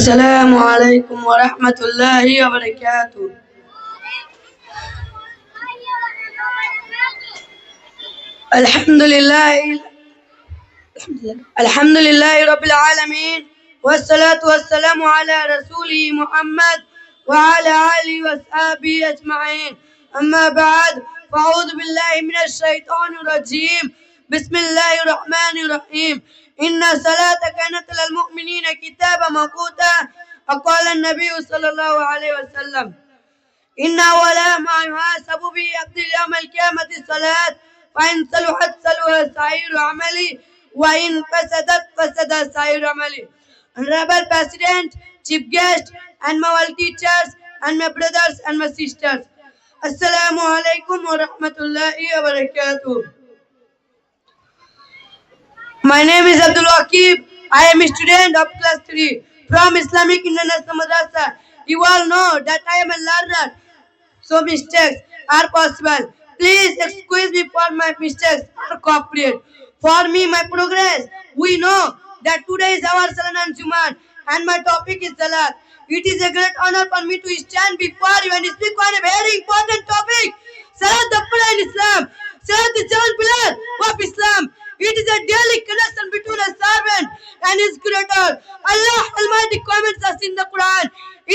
السلام عليكم ورحمة الله وبركاته. الحمد لله رب العالمين، والصلاة والسلام على رسوله محمد وعلى آله وصحبه أجمعين. أما بعد، فأعوذ بالله من الشيطان الرجيم. بسم الله الرحمن الرحيم. إن الصلاة كانت للمؤمنين كتابا موقوتا. وقال النبي صلى الله عليه وسلم: إن أول ما يحاسب به عبد يوم القيامة الصلاة، فإن صلحت صلح سائر عملي، وإن فسدت فسد سائر عملي. Honorable President, Chief Guest, and my all teachers, and my brothers and my sisters, Assalamu alaikum wa rahmatullahi wa barakatuh. My name is Abdul Waqib. I am a student of class 3 from Islamic International Madrasa. You all know that I am a learner, so mistakes are possible. Please excuse me for my mistakes or cooperate. For me, my progress. We know that today is our Salat and Juman, and my topic is Salat. It is a great honor for me to stand before you and speak on a very important topic. Salat, the pillar in Islam. Salat, the seventh pillar of Islam. It is a daily connection between a servant and his creator. Allah Almighty comments us in the Quran: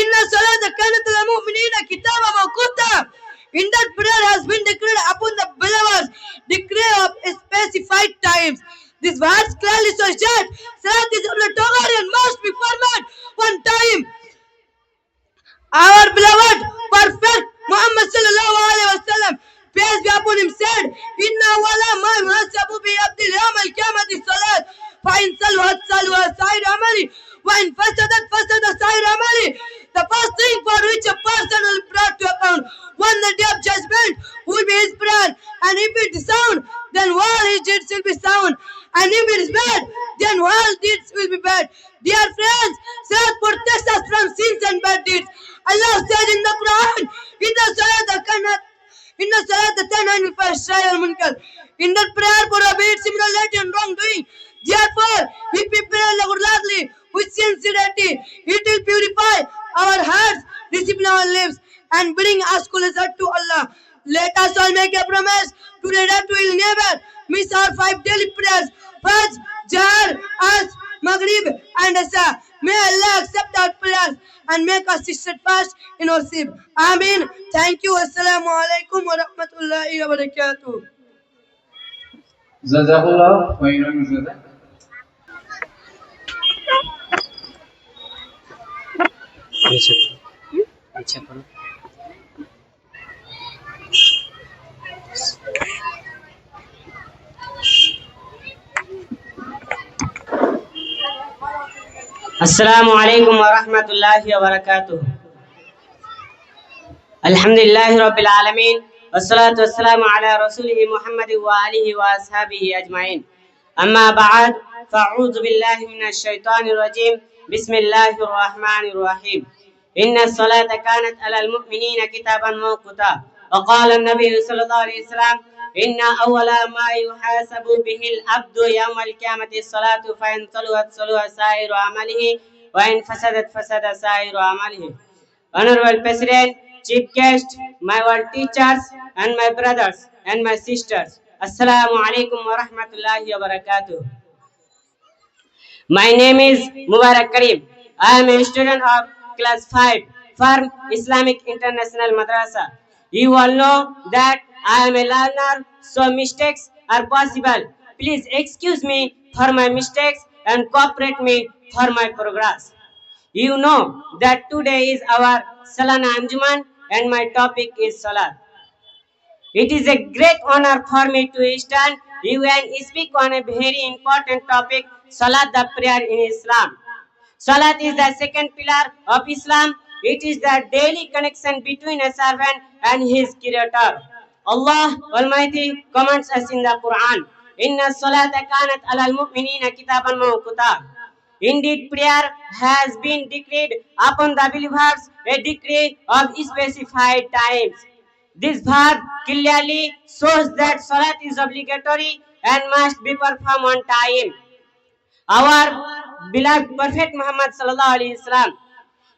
Inna salata kanat lil mu'minina kitaban mawquta. In that prayer has been declared upon the believers, declared of specified times. This verse clearly shows that Salat is obligatory and must be performed on time. Our beloved Prophet Muhammad sallallahu alaihi wasallam, peace be upon him, said, Inna wala ma yuhasabu bi abdil yawm al-qiyamati salat, fa in saluhat saluha sa'ir amali, wa in fasadat fasada sa'ir amali. The first thing for which a person will be brought to account on the day of judgment will be his prayer, and if it is sound, then all his deeds will be sound, and if it is bad, then all deeds will be bad. Dear friends, Salat protects us from sins and bad deeds. Allah said in the Quran, Inna salata tanha anil fahsha'i wal munkar. In that prayer prohibits immorality and wrongdoing. Therefore, if we pray regularly with sincerity, it will purify our hearts, discipline our lives, and bring us closer to Allah. Let us all make a promise today that we will never miss our 5 daily prayers: Fajr, Jahar, Asr, Maghrib, and Isha. May Allah accept our prayers and make us steadfast in worship. Ameen. Thank you. Assalamu alaikum wa rahmatullahi wa barakatuh. Jazakallah khairan jazak. Assalamu alaikum wa rahmatullahi wa barakatuh. Alhamdulillahi rabbil alameen. Wassalatu wassalamu ala rasulihi Muhammadin wa alihi wa ashabihi ajma'in. Amma ba'd, fa'udhu billahi minash shaitanir rajim. Bismillahir rahmanir rahim. Inna salata kanat alal mu'minina kitaban mawquta. Wa qala an-nabiy sallallahu alayhi wasallam, Inna awwala ma yuhasabu bihil abdu yawmal qiyamati salatu, fa in saluhat saluha sa'iru amalihi, wa in fasadat fasada sa'iru amalihi. Honorable President, Chief Guest, my world teachers, and my brothers and my sisters, Assalamu alaikum wa rahmatullahi wa barakatuh. My name is Mubarak Karim. I am a student of class 5 from Islamic International Madrasa. You all know that I am a learner, so mistakes are possible. Please excuse me for my mistakes and cooperate me for my progress. You know that today is our Salat and Juman, and my topic is Salat. It is a great honor for me to stand you and speak on a very important topic, Salat, the prayer in Islam. Salat is the second pillar of Islam. It is the daily connection between a servant and his creator. Allah Almighty commands us in the Quran, Inna salata kanat alal mu'minina kitaban mawquta. Indeed, prayer has been decreed upon the believers, a decree of specified times. This verse clearly shows that Salat is obligatory and must be performed on time. Our beloved Prophet Muhammad sallallahu alaihi wasallam.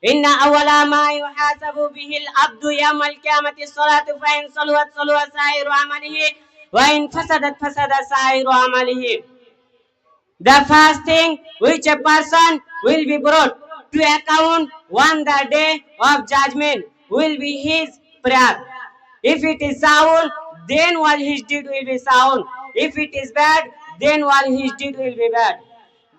Inna awwala ma yuhasabu bihi al-abdu yawm al-qiyamati as-salatu fa in saluhat saluha sa'iru amalihi wa in fasadat fasada sa'iru amalihi. The first thing which a person will be brought to account on the day of judgment will be his prayer. If it is sound, then all his deed will be sound. If it is bad, then all his deed will be bad.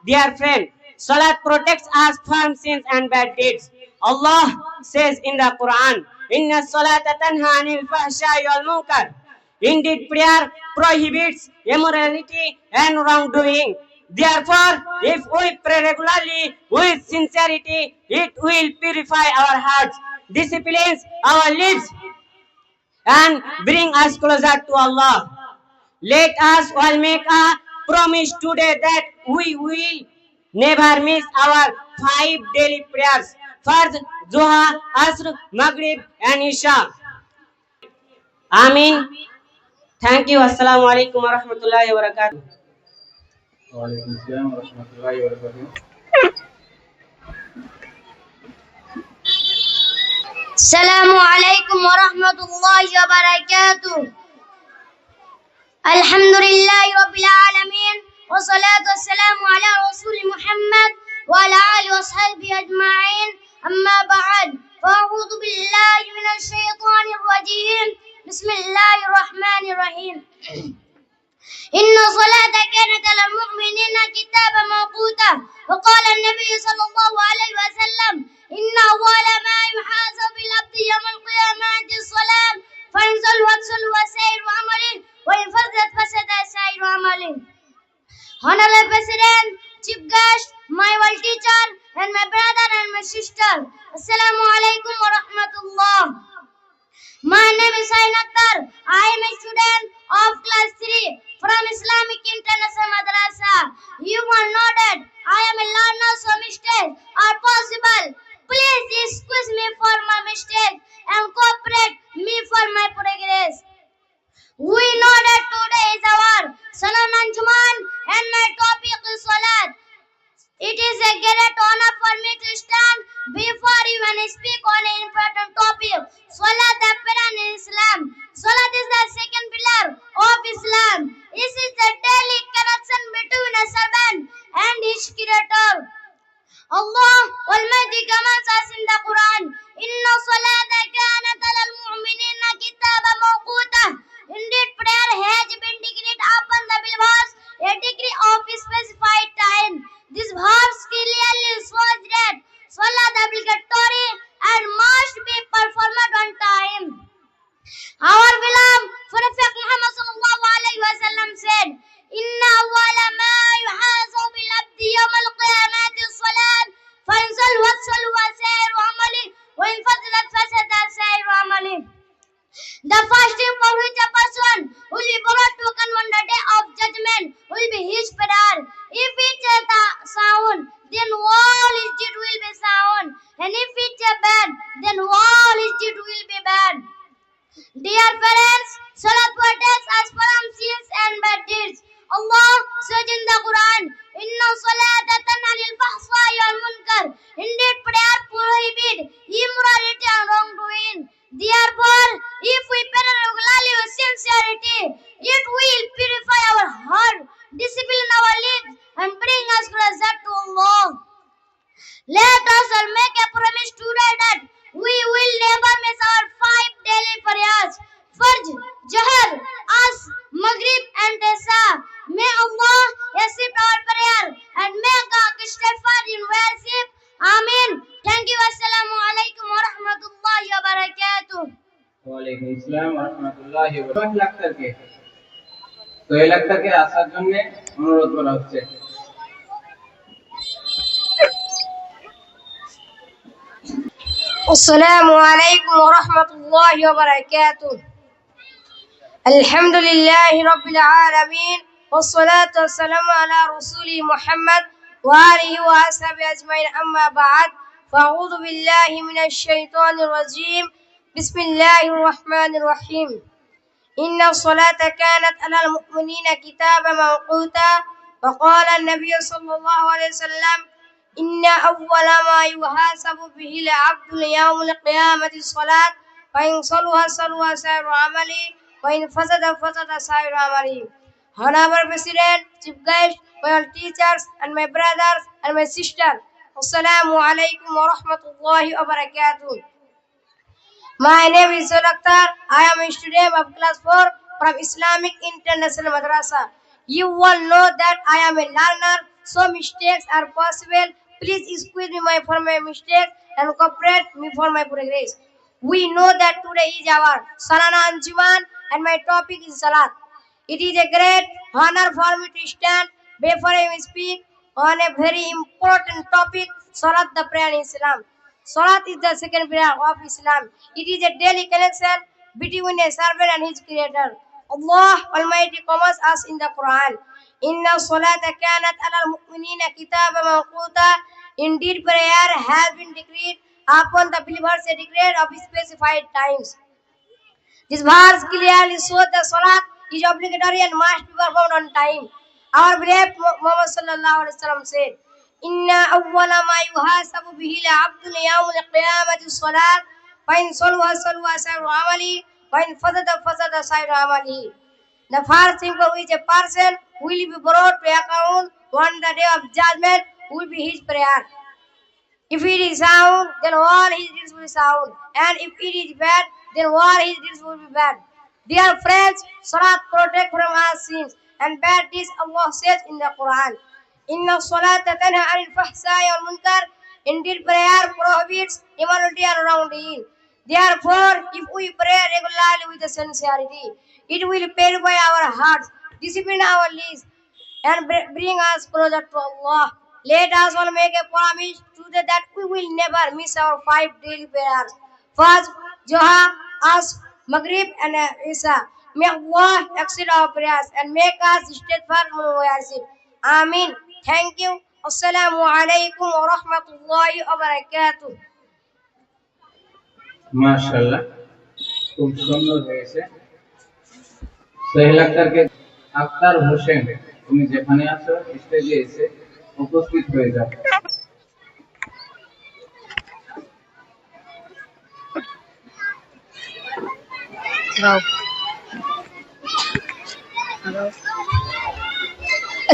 Dear friend, Salat protects us from sins and bad deeds. Allah says in the Quran, Inna salata tanha anil fahsha'i wal munkar. Indeed, prayer prohibits immorality and wrongdoing. Therefore, if we pray regularly with sincerity, it will purify our hearts, disciplines our lips, and bring us closer to Allah. Let us all make a promise today that we will never miss our 5 daily prayers: Fard, Zuha, Asr, Maghrib, and Isha. Amin. Thank you. Assalamu alaikum wa rahmatullahi wa barakatuh. वालेकुम अस्सलाम व रहमतुल्लाहि व बरकातुहू. السلام عليكم ورحمة الله وبركاته. الحمد لله رب العالمين والصلاة والسلام على رسول محمد وعلى آله وصحبه أجمعين. أما بعد فأعوذ بالله من الشيطان الرجيم. بسم الله الرحمن الرحيم. إن الصلاة كانت على المؤمنين كتابا موقوتا. وقال النبي صلى الله عليه وسلم إن أول ما يحاسب العبد يوم القيامة الصلاة فإن صلحت صلح سائر عمله وإن فسدت فسد سائر عمله. Honorable President, Chief Guest, my world teacher, and my brother and my sister, Assalamu alaikum wa rahmatullah. My name is Sain Akhtar. I am a student of class 3 from Islamic International Madrasa. You will know that I am a learner, so mistakes are possible. Please excuse me for my mistake and cooperate me for my progress. We know that today is our Salat Anjuman and my topic is Salat. It is a great honor for me to stand before you and speak on an important topic, Salat, the pillar in Islam. Salat is the second pillar of Islam. This is the daily connection between a servant and his creator. Allah Almighty commands us in the Quran, Inna salata kanat alal mu'minina kitaba mawquta. Indeed, prayer has been decreed upon the believers a degree of specified time. This verse clearly shows that Salat is obligatory and must be performed on time. Our beloved Prophet Muhammad sallallahu alaihi wasallam said, Inna awwala ma yuhasabu bil abdi yawm al qiyamati as-salat fa in saluhat saluha sa'iru amali wa in fasadat fasada sa'iru amali. The fasting for which a person will be brought to account on the day of judgment will be his prayer. If it is sound, then all his deed will be sound, and if it is bad, then all his deed will be bad. Dear parents, Salat protects us from sins and bad deeds. Allah says in the Quran, Inna salata tanha anil fahsha'i wal munkar. Indeed, prayer prohibits immorality and wrongdoing. Therefore, if we pray regularly with sincerity, it will purify our heart, discipline our lips, and bring us closer to Allah. Let us all make a promise today that we will never miss our 5 daily prayers, Fajr, Jahar, Asr, Maghrib, and Isha. May Allah accept our prayer and make us steadfast in worship. Amin. Thank you. Assalamu alaikum wa rahmatullahi wa barakatuh. वालेकुम अस्सलाम व रहमतुल्लाहि व बरकातुहू. তো এই লাক্তারকে আসার জন্য অনুরোধ করা হচ্ছে. السلام عليكم ورحمة الله وبركاته. الحمد لله رب العالمين والصلاة والسلام على رسول محمد وآله وأصحابه أجمعين. أما بعد فأعوذ بالله من الشيطان الرجيم. بسم الله الرحمن الرحيم. إن الصلاة كانت على المؤمنين كتابا موقوتا. وقال النبي صلى الله عليه وسلم إن أول ما يحاسب به العبد يوم القيامة الصلاة فإن صلها صلها سائر عمله وإن فسد فسد سائر عمله. Honorable President, Chief Guest, my teachers and my brothers and my sisters, Assalamu alaikum wa rahmatullahi wa barakatuh. My name is Akhtar. I am a student of class 4 from Islamic International Madrasa. You all know that I am a learner, so mistakes are possible. Please excuse me for my mistakes and cooperate me for my progress. We know that today is our Salana Anjuman and my topic is Salat. It is a great honor for me to stand before you speak on a very important topic, Salat, the prayer in Islam. Salat is the second prayer of Islam. It is a daily connection between a servant and his creator. Allah Almighty commands us in the Quran. Inna salata kanat alal mu'minina kitaba mawquta. Indeed, prayer has been decreed upon the believers a decree of specified times. This verse clearly shows that Salat is obligatory and must be performed on time. Our brave Muhammad sallallahu alaihi wasallam said, "Inna awwala ma yuhasabu bihi al-'abdu yawm al-qiyamati as-salat, fa in salaha salaha sa'iru amali, wa in fasada fasada sa'iru amali." The first thing for which a person will be brought to account on the day of judgment will be his prayer. If it is sound, then all his deeds will be sound. And if it is bad, then all his deeds will be bad. Dear friends, Salat protect from our sins and bad deeds. Allah says in the Quran, Inna salata tanha anil fahsai wal munkar. Indeed, prayer prohibits immorality and wrongdoing. Therefore, if we pray regularly with sincerity, it will purify our hearts, discipline our lives, and bring us closer to Allah. Let us all make a promise today that we will never miss our 5 daily prayers. First, Zohar, Asr, Maghrib, and Isha. May Allah accept our prayers and make us steadfast in worship. Amin. Thank you. Assalamu alaikum wa rahmatullahi wa barakatuh. মাশাআল্লাহ, খুব সুন্দর হয়েছে। সোহেল আক্তারকে আক্তার হোসেন, তুমি যেখানে আছো স্টেজে এসে উপস্থিত হয়ে যাও।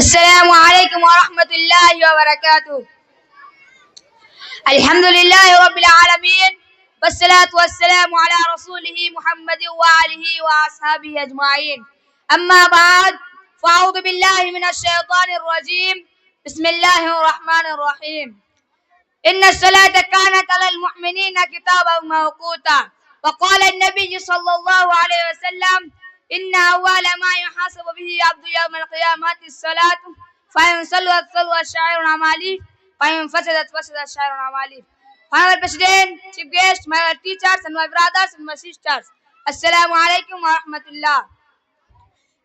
Assalamu alaikum wa rahmatullahi wa barakatuh. Alhamdulillahi rabbil alamin. والصلاة والسلام على رسوله محمد وآله وأصحابه أجمعين. أما بعد فأعوذ بالله من الشيطان الرجيم. بسم الله الرحمن الرحيم. إن الصلاة كانت على المؤمنين كتابا موقوتا. وقال النبي صلى الله عليه وسلم إن أول ما يحاسب به عبد يوم القيامة الصلاة فإن صلت صلى الشعير عمالي فإن فسدت فسد الشعير عمالي. Honorable President, Chief Guest, my teachers and my brothers and my sisters, Assalamu alaikum wa rahmatullah.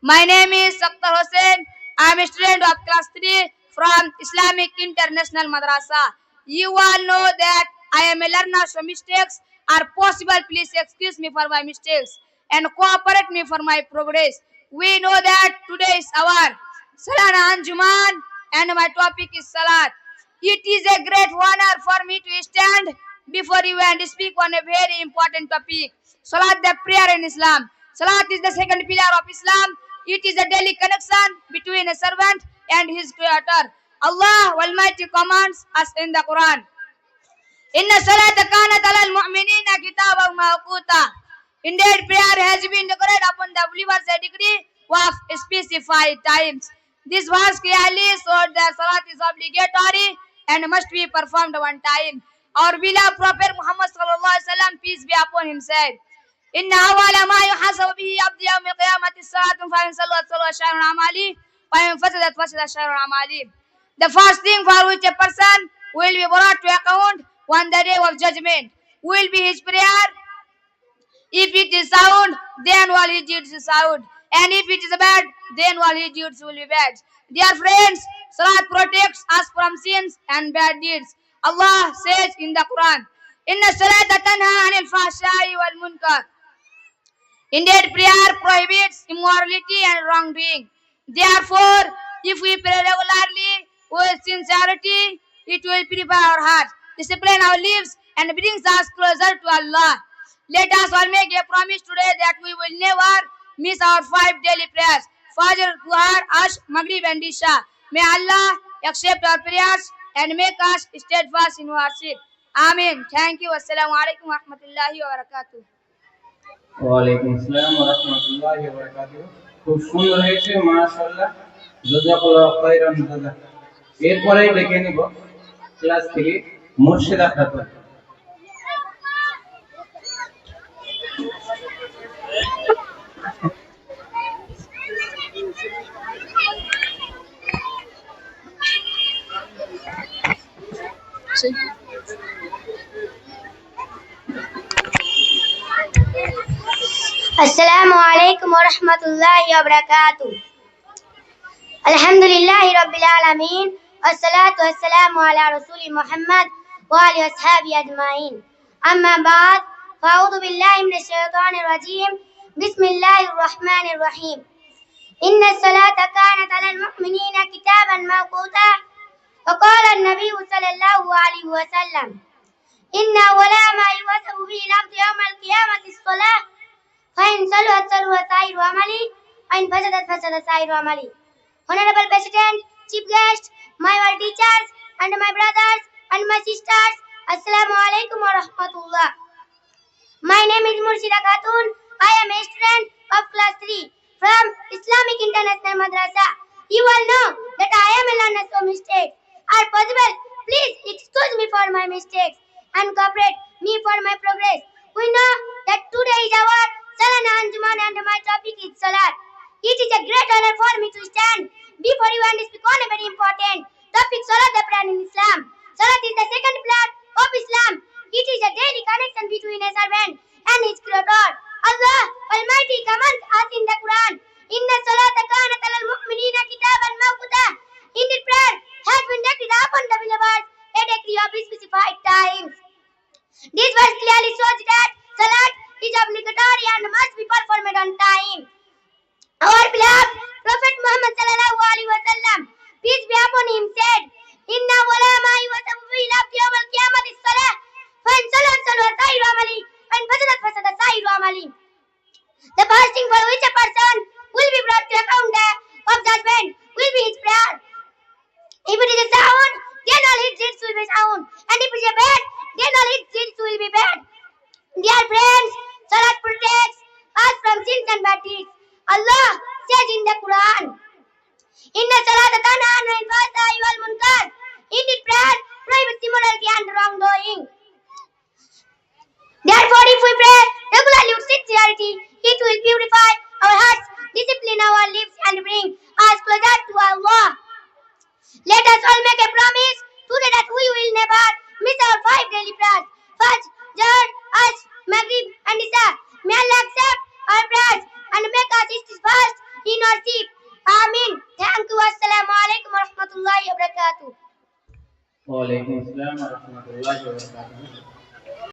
My name is Akhtar Hossain. I am a student of class 3 from Islamic International Madrasa. You all know that I am a learner, so mistakes are possible. Please excuse me for my mistakes and cooperate me for my progress. We know that today is our Salana Anjuman and my topic is Salat. It is a great honor for me to stand before you and speak on a very important topic. Salat, the prayer in Islam. Salat is the second pillar of Islam. It is a daily connection between a servant and his creator. Allah Almighty commands us in the Quran. Inna salata kanat alal mu'minina kitaban mawquta. Indeed, prayer has been declared upon the believers a degree of specified times. This verse clearly shows that Salat is obligatory and must be performed on time. Our beloved Prophet Muhammad sallallahu alaihi wasallam, peace be upon him, said, "Inna awwala ma yuhasabu bihi abdu yawm al-qiyamati as-salatu fa in sallat salat shahrun amali wa in fasadat fasada shahrun amali." The first thing for which a person will be brought to account on the day of judgment will be his prayer. If it is sound, then all his deeds is sound, and if it is bad, then all his deeds will be bad. Dear friends, Salat protects us from sins and bad deeds. Allah says in the Quran, Inna salata tanha anil fahshai wal munkar. Indeed, prayer prohibits immorality and wrongdoing. Therefore, if we pray regularly with sincerity, It will purify our hearts, discipline our lives, and brings us closer to Allah. Let us all make a promise today that we will never miss our 5 daily prayers: Fajr, Duhar, Ash, Maghrib, and Isha. May Allah accept our prayers and make us steadfast in worship. Amen. Thank you. Assalamu alaikum wa rahmatullahi wa barakatuh. ওয়ালাইকুম আসসালাম ওয়া রাহমাতুল্লাহি ওয়া বারাকাতুহু। খুব সুন্দর হয়েছে মাশাআল্লাহ, জাযাকাল্লাহু খাইরান জাযা। এরপরেই ডেকে নিব class 3 Murshida Khatun. Assalamu alaikum wa rahmatullahi wa barakatuh. Alhamdulillahi Rabbil Alameen. Wassalatu wassalamu ala Rasuli Muhammad wa alihi washabihi ajma'in. Amma ba'd. Fa'udhu billahi minash shaitanir rajim. Bismillahir rahmanir rahim. Inna as-salata kanat 'alal mu'minina kitaban mawquta. Wa qala an-nabiy sallallahu alayhi wa sallam, inna awwala ma yuhasabu bihi al-'abdu yawma al-qiyamati as-salah. فإن صلحت صلح سائر عملي وإن فسدت فسد سائر عملي. Honorable President, Chief Guest, my dear teachers and my brothers and my sisters, Assalamu alaikum wa rahmatullah. My name is Murshida Khatun. I am a student of class 3 from Islamic International Madrasa. You all know that I am a learner, so mistakes are possible. Please excuse me for my mistakes and cooperate me for my progress. We know that today is our Salana Anjuman and my topic is Salat. It is a great honor for me to stand before you and speak on a very important topic, Salat, the prayer in Islam. Salat is the second pillar of Islam. It is a daily connection between a servant and his creator. Allah Almighty commands us in the Quran, Inna salata kanat 'alal mu'minina kitaban mawquta. Indeed, prayer has been decreed upon the believers a decree of specified times. This verse clearly shows that Salat is obligatory and must be performed on time. Our beloved Prophet Muhammad sallallahu alaihi wasallam, peace be upon him, said, "Inna wala ma yusabu fi al-abdi yawm al-qiyamah as-salah, fa in salat salat sa'iru amali, wa in fasadat fasada sa'iru amali." The first thing for which a person will be brought to account of judgment will be his prayer. If it is a sound, then all his deeds will be sound, and if it is a bad, then all his deeds will be bad. Dear friends, Salat protects us from sins and bad deeds. Allah says in the Quran, Inna salata tanha anil fahsha'i wal munkar. Indeed, prayer prohibits immorality and wrongdoing. Therefore, if we pray regularly with sincerity, it will purify our hearts, discipline our lives, and bring us closer to Allah. Let us all make a promise today that we will never miss our 5 daily prayers: Fajr, Zuhr, Asr, Maghrib, and Isha. May Allah accept our prayers and make us steadfast in worship. Amin. Thank you. Assalamu alaikum wa rahmatullahi wa barakatuh. ওয়ালাইকুম আসসালাম ওয়া রাহমাতুল্লাহি ওয়া বারাকাতুহু।